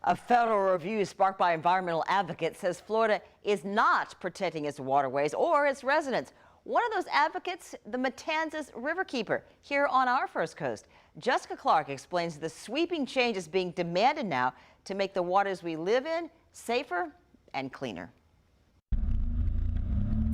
A federal review sparked by environmental advocates says Florida is not protecting its waterways or its residents. One of those advocates, the Matanzas Riverkeeper, here on our First Coast. Jessica Clark explains the sweeping changes being demanded now to make the waters we live in safer and cleaner.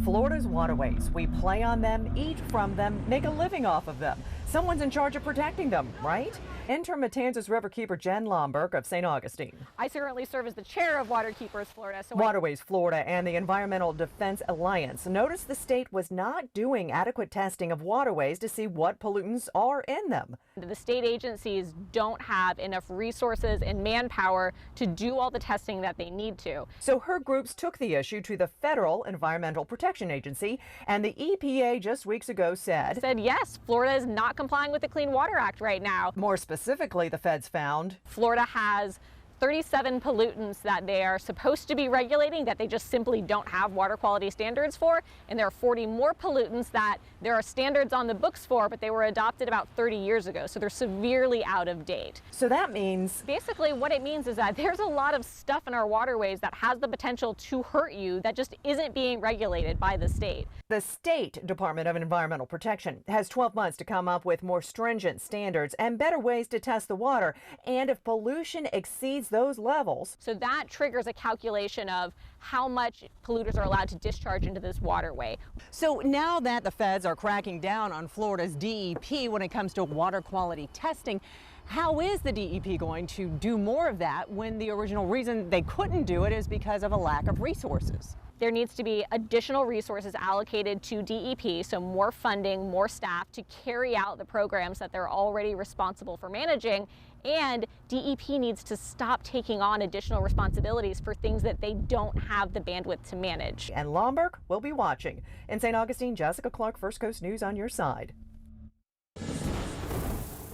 Florida's waterways. We play on them, eat from them, make a living off of them. Someone's in charge of protecting them, right? Enter Matanzas Riverkeeper Jen Lomberg of St. Augustine. I currently serve as the chair of Waterkeepers Florida. Waterways Florida and the Environmental Defense Alliance noticed the state was not doing adequate testing of waterways to see what pollutants are in them. The state agencies don't have enough resources and manpower to do all the testing that they need to. So her groups took the issue to the Federal Environmental Protection Agency, and the EPA just weeks ago said, yes, Florida is not complying with the Clean Water Act right now. More specifically, the feds found Florida has 37 pollutants that they are supposed to be regulating that they just simply don't have water quality standards for, and there are 40 more pollutants that there are standards on the books for, but they were adopted about 30 years ago, so they're severely out of date. So that means, basically what it means is that there's a lot of stuff in our waterways that has the potential to hurt you that just isn't being regulated by the state. The State Department of Environmental Protection has 12 months to come up with more stringent standards and better ways to test the water, and if pollution exceeds those levels. So that triggers a calculation of how much polluters are allowed to discharge into this waterway. So now that the feds are cracking down on Florida's DEP when it comes to water quality testing, how is the DEP going to do more of that when the original reason they couldn't do it is because of a lack of resources? There needs to be additional resources allocated to DEP, so more funding, more staff to carry out the programs that they're already responsible for managing, and DEP needs to stop taking on additional responsibilities for things that they don't have the bandwidth to manage. And Lomberg will be watching. In St. Augustine, Jessica Clark, First Coast News on your side.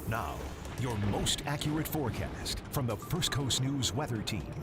Now, your most accurate forecast from the First Coast News weather team.